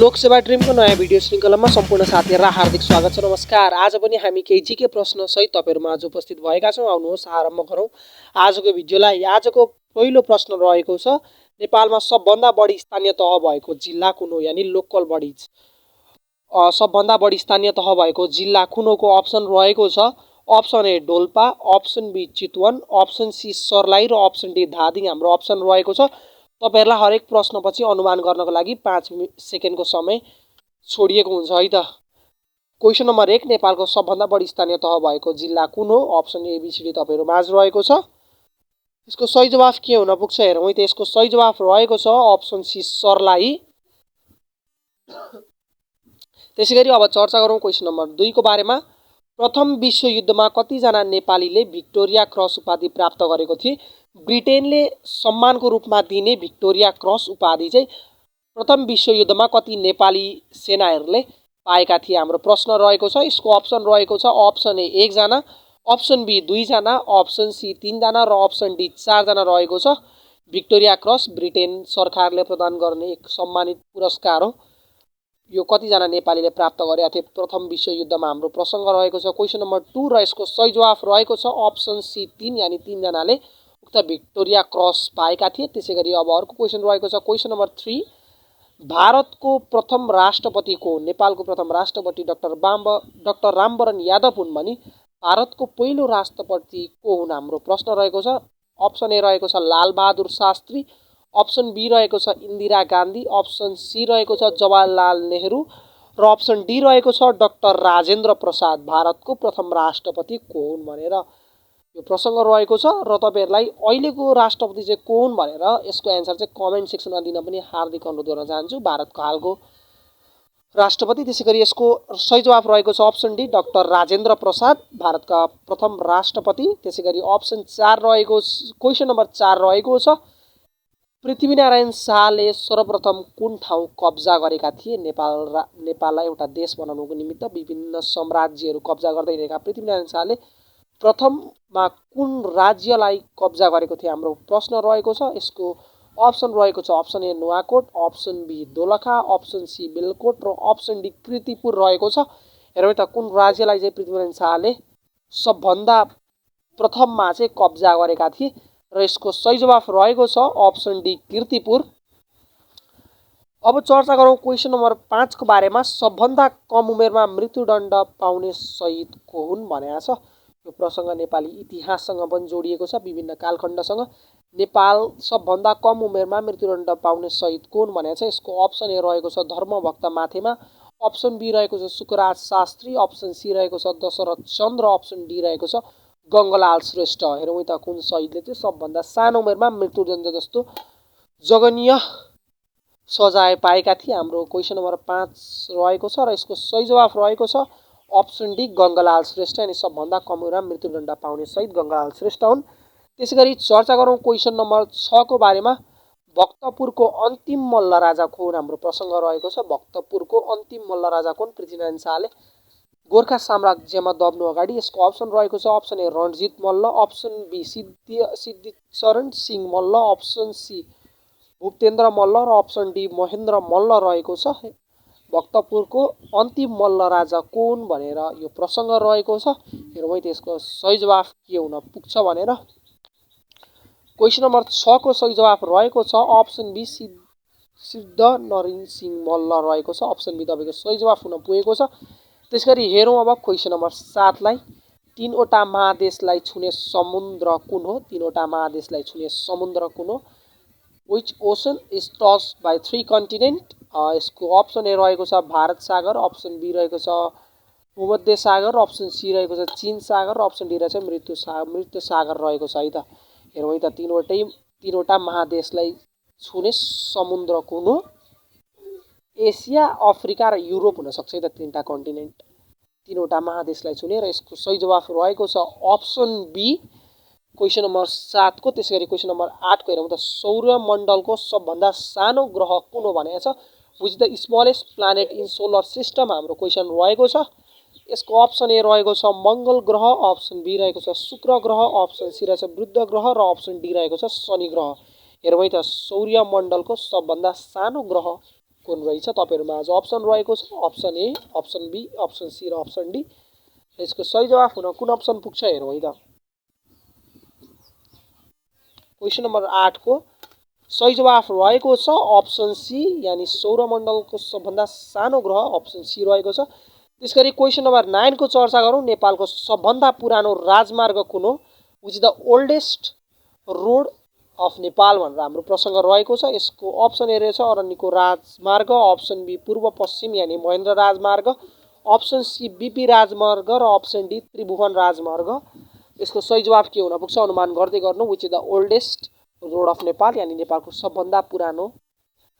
लोकसेवा ड्रिमको नयाँ भिडियो श्रृङ्खलामा सम्पूर्ण साथीहरूलाई हार्दिक स्वागत छ। नमस्कार। आज पनि हामी केही जीके प्रश्न सहित तपाईहरुमा आज उपस्थित भएका छौँ। आउनुहोस् आरम्भ गरौँ आजको भिडियोलाई। आजको पहिलो प्रश्न रहेको छ, नेपालमा सबभन्दा बढी स्थानीय तह भएको जिल्ला कुन हो, यानी लोकल बडिज। सबभन्दा बढी स्थानीय तह भएको जिल्ला कुन होको अप्सन रहेको छ, option A Dolpa, option B Chitwan, option C Sarlahi र अप्सन डी धादिङ हाम्रो अप्सन रहेको छ। तपाईहरुलाई हरेक प्रश्नपछि अनुमान गर्नको लागि 5 सेकेन्डको समय छोडिएको हुन्छ है त। क्वेशन नम्बर 1, नेपालको सबभन्दा बढी स्थानीय तह भएको जिल्ला कुन हो? Option A B C D तपाईहरु माझ रहेको छ। यसको सही जवाफ के हुन पुग्छ हेरौँ है त। यसको सही जवाफ रहेको छ अप्सन सी सर्लाही। त्यसैगरी अब चर्चा गरौँ क्वेशन नम्बर 2 को बारेमा। प्रथम विश्वयुद्धमा कतिजना नेपालीले भिक्टोरिया क्रस उपाधि प्राप्त गरेको थिए? ब्रिटेनले सम्मानको रूपमा दिने भिक्टोरिया क्रस उपाधि चाहिँ प्रथम विश्वयुद्धमा कति नेपाली सेनाहरूले पाएका थिए हाम्रो प्रश्न रहेको छ। यसको अप्सन रहेको छ अप्सन ए 1 जना, अप्सन बी 2 जना, अप्सन सी 3 जना र अप्सन डी 4 जना रहेको छ। भिक्टोरिया क्रस ब्रिटेन सरकारले प्रदान गर्ने एक सम्मानित पुरस्कार हो। यो कतिजना नेपालीले प्राप्त गरेका थिए प्रथम विश्वयुद्धमा हाम्रो प्रसङ्ग रहेको छ। क्वेशन नम्बर 2 र यसको सही जवाफ रहेको छ अप्सन सी 3, यानी 3 जनाले उक्त भिक्टोरिया क्रस पाएका थिए। त्यसैगरी अब अर्को क्वेशन रहेको छ क्वेशन नम्बर 3, भारतको प्रथम राष्ट्रपति को? नेपालको प्रथम राष्ट्रपति डाक्टर रामवरण यादव हुन् भनी भारतको पहिलो राष्ट्रपति को हुन् हाम्रो प्रश्न रहेको छ। अप्सन ए रहेको छ लालबहादुर शास्त्री, अप्सन बी रहेको छ इन्दिरा गान्धी, अप्सन सी रहेको छ जवाहरलाल नेहरू र अप्सन डी रहेको छ डाक्टर राजेन्द्र प्रसाद। भारतको प्रथम राष्ट्रपति को हुन् भनेर यो प्रसङ्ग रहेको छ र तपाईहरुलाई अहिलेको राष्ट्रपति चाहिँ को हुन् भनेर यसको एन्सर चाहिँ कमेन्ट सेक्सनमा दिन पनि हार्दिक अनुरोध गर्न चाहन्छु। भारतको हालको राष्ट्रपति। त्यसैगरी यसको सही जवाफ रहेको छ option D doctor Rajendra Prasad, भारतका प्रथम राष्ट्रपति। त्यसैगरी अप्सन 4 रहेको क्वेशन नम्बर 4 रहेको छ, पृथ्वीनारायण शाहले सर्वप्रथम कुन ठाउँ कब्जा गरेका थिए? नेपाललाई एउटा देश बनाउनको निमित्त विभिन्न साम्राज्यहरू कब्जा गर्दै रहेका पृथ्वीनारायण शाहले प्रथममा कुन राज्यलाई कब्जा गरेको थियो हाम्रो प्रश्न रहेको छ। यसको अप्सन रहेको छ option A Nuwakot, option B Dolakha, option C Belkot र अप्सन डी कृतिपुर रहेको छ। हेरौँ त कुन राज्यलाई चाहिँ पृथ्वीनारायण शाहले सबभन्दा प्रथममा चाहिँ कब्जा गरेका थिए र यसको सही जवाफ रहेको छ अप्सन डी कृतिपुर। अब चर्चा गरौँ क्वेशन नम्बर 5 को बारेमा। सबभन्दा कम उमेरमा मृत्युदण्ड पाउने शहीद को हुन् भनेको छ। यो प्रसङ्ग नेपाली इतिहाससँग पनि जोडिएको छ, विभिन्न कालखण्डसँग। नेपाल सबभन्दा कम उमेरमा मृत्युदण्ड पाउने शहीद को हुन् भनेको छ। यसको अप्सन ए रहेको छ धर्मभक्त माथेमा, अप्सन बी रहेको छ सुकराज शास्त्री, अप्सन सी रहेको छ दशरथ चन्द्र, अप्सन डी रहेको छ गङ्गलाल श्रेष्ठ। हेरौँ त कुन शहीदले चाहिँ सबभन्दा सानो उमेरमा मृत्युदण्ड जस्तो जघन्य सजाय पाएका थिए हाम्रो क्वेशन नम्बर 5 रहेको छ र यसको सही जवाफ रहेको छ अप्सन डी गङ्गलाल श्रेष्ठ, अनि सबभन्दा कम उमेरमा मृत्युदण्ड पाउने शहीद गङ्गलाल श्रेष्ठ हुन्। त्यसैगरी चर्चा गरौँ क्वेशन नम्बर 6 को बारेमा। भक्तपुरको अन्तिम मल्ल राजा को हुन् हाम्रो प्रसङ्ग रहेको छ। भक्तपुरको अन्तिम मल्ल राजा को हुन्? पृथ्वीनारायण शाहले गोर्खा साम्राज्यमा दब्नु अगाडि। यसको अप्सन रहेको छ option A Ranjit Malla, option B Siddhicharan Singh Malla, option C Bhupendra Malla र अप्सन डी महेन्द्र मल्ल रहेको छ। भक्तपुरको अन्तिम मल्ल राजा को हुन् भनेर यो प्रसङ्ग रहेको छ। हेरौँ त्यसको सही जवाफ के हुन पुग्छ भनेर। क्वेशन नम्बर 6 को सही जवाफ रहेको छ अप्सन बी सिद्ध नरिन सिंह मल्ल रहेको छ। अप्सन बी तपाईँको सही जवाफ हुन पुगेको छ। त्यसैगरी हेरौँ अब क्वेशन नम्बर 7 लाई। 3 वटा महादेशलाई छुने समुद्र कुन हो? 3 वटा महादेशलाई छुने समुद्र कुन हो? Which ocean is touched by 3 continents? यसको अप्सन ए रहेको छ भारत सागर, अप्सन बी रहेको छ भूमध्य सागर, अप्सन सी रहेको छ चीन सागर र अप्सन डी रहेको छ मृत्यु सागर रहेको छ है त। हेरौँ त तीनवटा महादेशलाई छुने समुद्र कुन हो? एसिया, अफ्रिका र युरोप हुन सक्छ है त। 3टा कन्टिनेन्ट 3वटा महादेशलाई छुने र यसको सही जवाफ रहेको छ अप्सन बी क्वेशन नम्बर 7 को। त्यसैगरी क्वेशन नम्बर 8 को हेरौँ त सौर्यमण्डलको सबभन्दा सानो ग्रह कुन हो भनेको छ। Which the smallest planet in solar system हाम्रो क्वेशन रहेको छ। यसको अप्सन ए रहेको छ मङ्गल ग्रह, अप्सन बी रहेको छ शुक्र ग्रह, अप्सन सी रहेको छ बुध ग्रह र अप्सन डी रहेको छ शनि ग्रह। हेरौँ त सौर्यमण्डलको सबभन्दा सानो ग्रह कुन रहेछ तपाईहरुमा आज अप्सन रहेको छ option A option B option C र अप्सन डी यसको सही जवाफ हुन कुन अप्सन पुग्छ हेरौँ है त क्वेशन नम्बर 8 को सही जवाफ रहेको छ अप्सन सी यानी सौरमण्डलको सबभन्दा सानो ग्रह अप्सन सी रहेको छ त्यसगरी क्वेशन नम्बर 9 को चर्चा गरौँ नेपालको सबभन्दा पुरानो राजमार्ग कुन हो which is the oldest road of Nepal भनेर हाम्रो प्रसंग रहेको छ यसको अप्सन ए रहेछ अरण्यको राजमार्ग अप्सन बी पूर्व पश्चिम यानी महेन्द्र राजमार्ग अप्सन सी बीपी राजमार्ग र अप्सन डी त्रिभुवन राजमार्ग यसको सही जवाफ के हुन पुग्छ अनुमान गर्दै गर्नु which is the oldest road of Nepal यानी नेपालको सबभन्दा पुरानो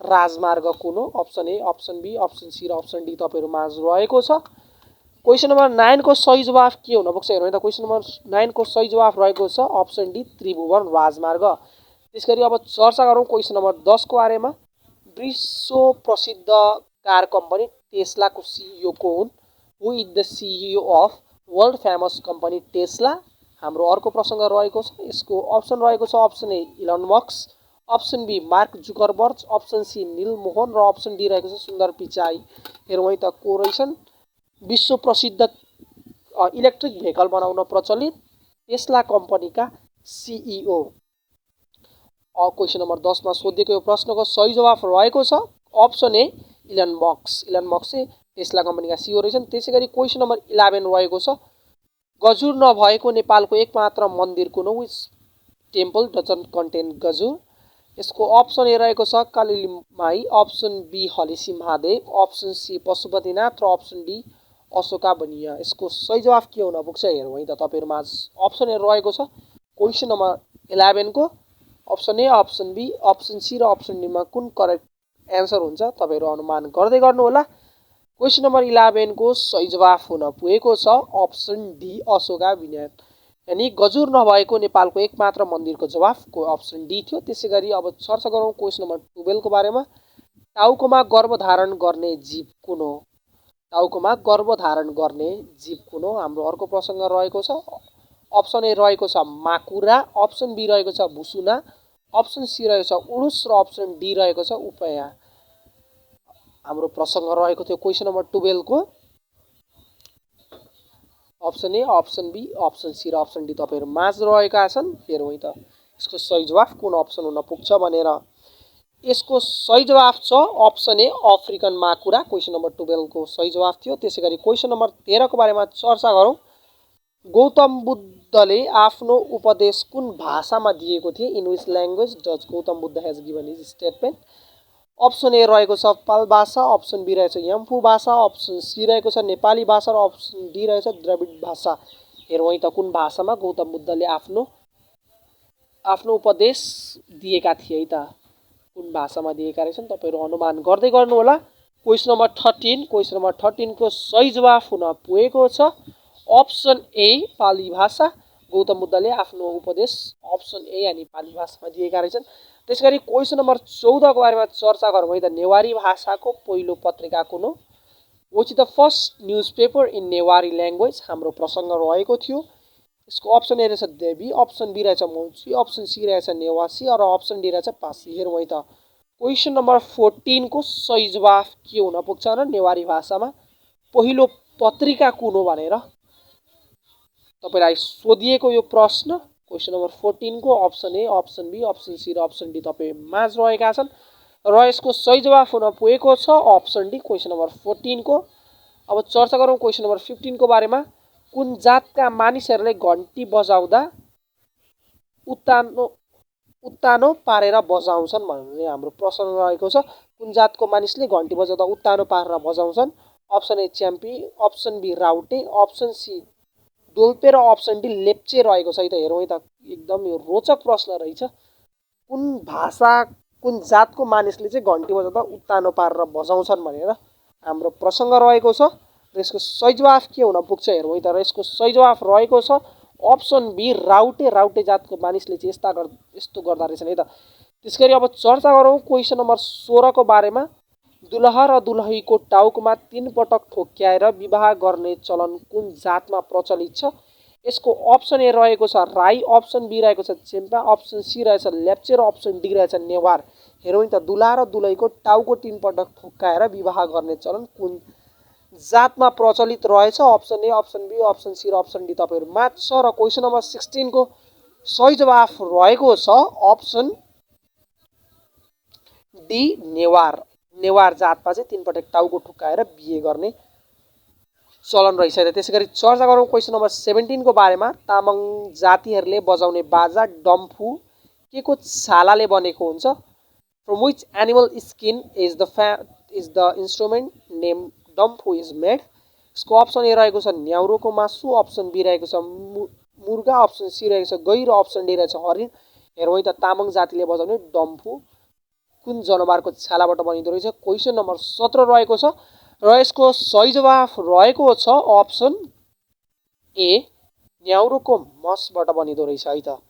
राजमार्ग कुन हो option A option B option C र अप्सन डी तपाईहरुमा रहेको छ क्वेशन नम्बर 9 को सही जवाफ के हुन पुग्छ हेरौँ त क्वेशन नम्बर 9 को सही जवाफ रहेको छ अप्सन डी त्रिभुवन राजमार्ग त्यसगरी अब चर्चा गरौँ क्वेशन नम्बर 10 को बारेमा विश्व प्रसिद्ध कार कम्पनी टेस्ला को सीईओ को हुन् who is the CEO of world famous company Tesla हाम्रो अर्को प्रसंग रहेको छ यसको अप्सन रहेको छ option A Elon Musk option B Mark Zuckerberg option C Neal Mohan र अप्सन डी रहेको छ सुन्दर पिचाई हेरौँ है त को रहेछन् विश्व प्रसिद्ध इलेक्ट्रिक भेहिकल बनाउन प्रचलित टेस्ला कम्पनीका सीईओ क्वेशन नम्बर 10 मा सोधिएको यो प्रश्नको सही जवाफ रहेको छ अप्सन ए इलन मस्क चाहिँ टेस्ला कम्पनीका सीईओ रहेछन् त्यसैगरी क्वेशन नम्बर 11 रहेको छ गजुर नभएको नेपालको एकमात्र मन्दिर कुन हो व्हिच टेम्पल डजन्ट कन्टेन गजुर यसको अप्सन ए रहेको छ Kalimai option B Halesi Mahadev option C Pashupatinath र अप्सन डी अशोका बनिया यसको सही जवाफ के हुन पुग्छ हेरौँ है त तपाईहरुमा अप्सन ए रहेको छ क्वेशन नम्बर 11 को option A option B option C र अप्सन डी मा कुन करेक्ट एन्सर हुन्छ तपाईहरु अनुमान गर्दै गर्नु होला क्वेशन नम्बर 11 को सही जवाफ हुन पुगेको छ अप्सन डी अशोका बनिया यानी गजुर नभएको नेपालको एकमात्र मन्दिरको जवाफको अप्सन डी थियो त्यसैगरी अब चर्चा गरौँ क्वेशन नम्बर 12 को बारेमा टाउकोमा गर्भधारण गर्ने जीव कुन हो टाउकोमा गर्भधारण गर्ने जीव कुन हो हाम्रो अर्को प्रसंग रहेको छ अप्सन ए रहेको छ माकुरा अप्सन बी रहेको छ भुसुना अप्सन सी रहेको छ उडुस र अप्सन डी रहेको छ उपया हाम्रो प्रसंग रहेको थियो क्वेशन नम्बर 12 को option A option B option C र अप्सन डी तपाईहरु माझ रहेका छन् हेरौँ है त यसको सही जवाफ कुन अप्सन हुन पुग्छ भनेर यसको सही जवाफ छ अप्सन ए अफ्रिकन माकुरा क्वेशन नम्बर 12 को सही जवाफ थियो त्यसैगरी क्वेशन नम्बर 13 को बारेमा चर्चा गरौँ गौतम बुद्धले आफ्नो उपदेश कुन भाषामा दिएको थिए in which language does Gautam Buddha has given his statement option A रहेको छ पाल भाषा अप्सन बी रहेको छ यम्फू भाषा अप्सन सी रहेको छ नेपाली भाषा र अप्सन डी रहेको छ द्रविड भाषा हेरौँ है त कुन भाषामा गौतम बुद्धले आफ्नो उपदेश दिएका थिए है त कुन भाषामा दिएका रहेछन् तपाईहरु अनुमान गर्दै गर्नु होला क्वेशन नम्बर 13 को सही जवाफ हुन पुगेको छ अप्सन ए पाली भाषा गौतम बुद्धले आफ्नो उपदेश अप्सन ए यानी पाली भाषामा दिएका रहेछन् त्यसगरी क्वेशन नम्बर 14 को बारेमा चर्चा गरौँ है त नेवारी भाषाको पहिलो पत्रिका कुन हो which is the first newspaper in Newari language हाम्रो प्रसंग रहेको थियो यसको अप्सन ए रहेछ देवी अप्सन बी रहेछ मौसी अप्सन सी रहेछ नेवासी र अप्सन डी रहेछ पासी हेरौँ है त क्वेशन नम्बर 14 को सही जवाफ के हुन पुग्छ र नेवारी भाषामा पहिलो पत्रिका कुन हो भनेर तपाईलाई सोधिएको यो प्रश्न क्वेशन नम्बर 14 को option A option B option C र अप्सन डी तपाई माझ रहेका छन् र यसको सही जवाफ हुन पुगेको छ अप्सन डी क्वेशन नम्बर 14 को अब चर्चा गरौँ क्वेशन नम्बर 15 को बारेमा कुन जातका मानिसहरूले घण्टी बजाउँदा उत्तानो पारेर बजाउँछन् भन्ने हाम्रो प्रश्न रहेको छ कुन जातको मानिसले घण्टी बजाउँदा उत्तानो पारेर बजाउँछन् option A Chyampi option B Raute option C Dolpe र अप्सन डी लेप्चे रहेको छ है त हेरौँ है त एकदम यो रोचक प्रश्न रहेछ कुन जातको मानिसले चाहिँ घण्टी बजाउँदा उत्तानो पारेर बजाउँछन् भनेर हाम्रो प्रसंग रहेको छ र यसको सही जवाफ के हुन पुग्छ हेरौँ है त र यसको सही जवाफ रहेको छ अप्सन बी राउटे जातको मानिसले चाहिँ यस्तो गर्दा रहेछन् है त त्यसगरी अब चर्चा गरौँ क्वेशन नम्बर 16 को बारेमा दुलहा र दुलहीको टाउकोमा 3 पटक ठोक्याएर विवाह गर्ने चलन कुन जातमा प्रचलित छ यसको अप्सन ए रहेको छ राई अप्सन बी रहेको छ चेम्पा अप्सन सी रहेछ लेप्चे र अप्सन डी रहेछ नेवार हेरौँ त दुला र दुलैको टाउको 3 पटक ठोक्काएर विवाह गर्ने चलन कुन जातमा प्रचलित रहेछ? Option A, option B, option C र अप्सन डी तपाईहरु मात्र र क्वेशन नम्बर 16 को सही जवाफ रहेको छ अप्सन डी नेवार। नेवार जातमा चाहिँ 3 पटक टाउको ठोक्काएर बिहे गर्ने चलन रहेछ। त्यसैगरी चर्चा गरौँ क्वेशन नम्बर 17 को बारेमा। तामाङ जातिहरूले बजाउने बाजा डम्फु के को छालाले बनेको हुन्छ? From which animal skin is the instrument named Damphu is made? यसको अप्सन ए रहेको छ न्याउरोको मासु, अप्सन बी रहेको छ मुर्गा, अप्सन सी रहेको छ गैर, अप्सन डी रहेको छ हरिण। हेरौँ त तामाङ जातिले बजाउने डम्फु कुन जनावरको छालाबाट बनिँदो रहेछ? क्वेशन नम्बर 17 रहेको छ र यसको सही जवाफ रहेको छ अप्सन ए न्याउरोको मसबाट बनिँदो रहेछ है त।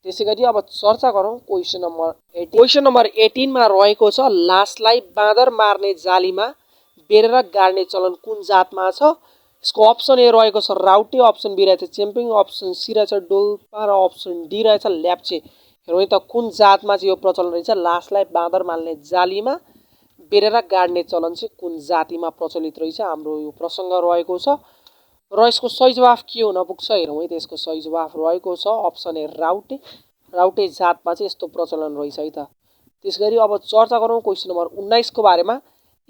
त्यसैगरी अब चर्चा गरौँ क्वेशन नम्बर 18। क्वेशन नम्बर 18 मा रहेको छ लासलाई बाँदर मार्ने जालीमा बेरेर गाड्ने चलन कुन जातमा छ? यसको अप्सन ए रहेको छ राउटे, अप्सन बी रहेछ चेम्पिङ, अप्सन सी रहेछ डोल्पा र अप्सन डी रहेछ ल्याप्चे। हेरौँ त कुन जातमा चाहिँ यो प्रचलन रहेछ? लासलाई बाँदर मार्ने जालीमा बेरेर गाड्ने चलन चाहिँ कुन जातिमा प्रचलित रहेछ? हाम्रो यो प्रसङ्ग रहेको छ र यसको सही जवाफ के हुन पुग्छ? हेरौँ त यसको सही जवाफ रहेको छ अप्सन ए राउटे। राउटे जातमा चाहिँ यस्तो प्रचलन रहेछ है त। त्यसगरी अब चर्चा गरौँ क्वेशन नम्बर 19 को बारेमा।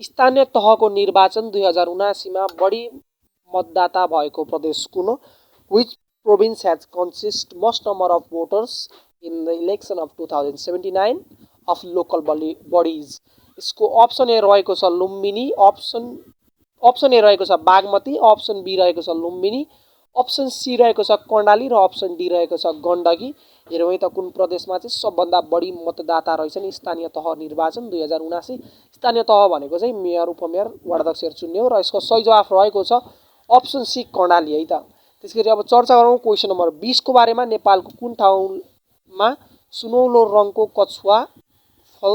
स्थानीय तहको निर्वाचन 2079 मा बढी मतदाता भएको प्रदेश कुन हो? Which province has consist most number of voters in the election of 2079 of local bodies? यसको अप्सन ए रहेको छ लुम्बिनी, अप्सन ए रहेको छ बागमती, अप्सन बी रहेको छ लुम्बिनी, अप्सन सी रहेको छ कर्णाली र अप्सन डी रहेको छ गण्डकी। हेरौँ त कुन प्रदेशमा चाहिँ सबभन्दा बढी मतदाता रहेछन् स्थानीय तह निर्वाचन 2079। स्थानीय तह भनेको चाहिँ मेयर, उपमेयर, वार्डाध्यक्षहरू चुन्ने हो र यसको सही जवाफ रहेको छ अप्सन सी कर्णाली है त। त्यसैगरी अब चर्चा गरौँ क्वेशन नम्बर 20 को बारेमा। नेपालको कुन ठाउँमा सुनौलो रङको कछुवा फल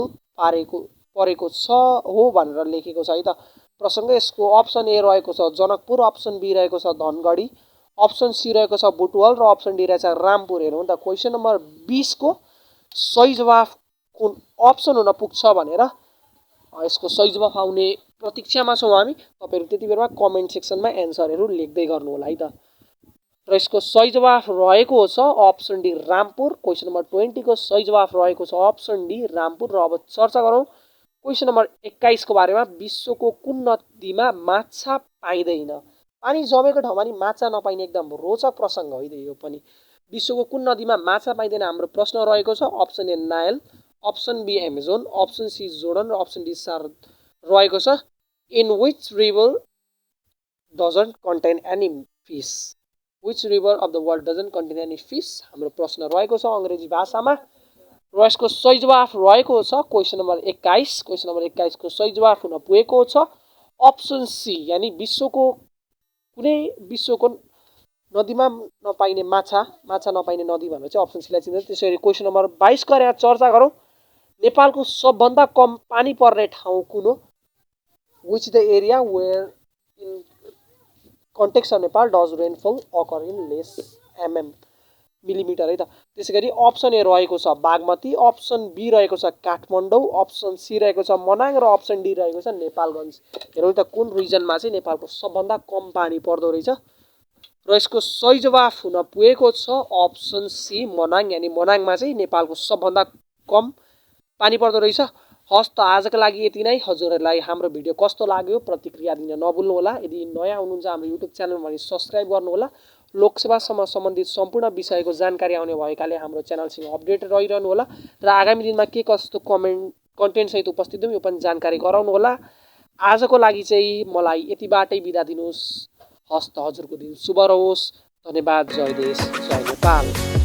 परेको छ हो भनेर लेखेको छ है त प्रसङ्ग। यसको अप्सन ए रहेको छ जनकपुर, अप्सन बी रहेको छ धनगढी, अप्सन सी रहेको छ बुटवल र अप्सन डी रहेको छ रामपुर। हेरौँ त क्वेशन नम्बर 20 को सही जवाफ कुन अप्सन हुन पुग्छ भनेर यसको सही जवाफ आउने प्रतीक्षामा छौँ हामी। तपाईहरु त्यति बेरमा कमेन्ट सेक्सनमा एन्सरहरू लेख्दै गर्नु होला है त। र यसको सही जवाफ रहेको छ option D Rampur. Question number 20 को सही जवाफ रहेको छ अप्सन डी रामपुर। र अब चर्चा गरौँ क्वेशन नम्बर 21 को बारेमा। विश्वको कुन नदीमा माछा पाइँदैन? पानी जमेको ठाउँमा नि माछा नपाइने एकदम रोचक प्रसङ्ग हो यो पनि। विश्वको कुन नदीमा माछा पाइँदैन हाम्रो प्रश्न रहेको छ option A Nile, option B Amazon, option C Jordan र अप्सन डी सार रहेको छ। In which river doesn't contain any fish? Which river of the world doesn't contain any fish हाम्रो प्रश्न रहेको छ अङ्ग्रेजी भाषामा। र यसको सही जवाफ रहेको छ क्वेशन नम्बर 21। क्वेशन नम्बर 21 को सही जवाफ हुन पुगेको छ अप्सन सी यानी विश्वको नदीमा नपाइने माछा नपाइने नदी भनेर चाहिँ अप्सन सीलाई चिन्छ। त्यसैगरी क्वेशन नम्बर 22 को यहाँ चर्चा गरौँ। नेपालको सबभन्दा कम पानी पर्ने ठाउँ कुन हो? Which the area where in context of Nepal does rainfall occur in less millimetre है त। त्यसैगरी अप्सन ए रहेको छ बागमती, अप्सन बी रहेको छ काठमाडौँ, अप्सन सी रहेको छ मनाङ र अप्सन डी रहेको छ नेपालगञ्ज। हेरौँ त कुन रिजनमा चाहिँ नेपालको सबभन्दा कम पानी पर्दो रहेछ? र यसको सही जवाफ हुन पुगेको छ अप्सन सी मनाङ यानी मनाङमा चाहिँ नेपालको सबभन्दा कम पानी पर्दो रहेछ। हस् त आजको लागि यति नै। हजुरहरूलाई हाम्रो भिडियो कस्तो लाग्यो प्रतिक्रिया दिन नभुल्नु होला। यदि नयाँ हुनुहुन्छ हाम्रो युट्युब च्यानल भने सब्स्क्राइब गर्नु होला। लोकसेवासँग सम्बन्धित सम्पूर्ण विषयको जानकारी आउने भएकाले हाम्रो च्यानलसँग अपडेट रहिरहनु होला र आगामी दिनमा के कस्तो कन्टेन्ट सहित उपस्थित हुँ यो पनि जानकारी गराउनु होला। आजको लागि चाहिँ मलाई यतिबाटै बिदा दिनुहोस्। हस्त हजुरको दिन शुभ रहोस्। धन्यवाद। जय देश जय नेपाल।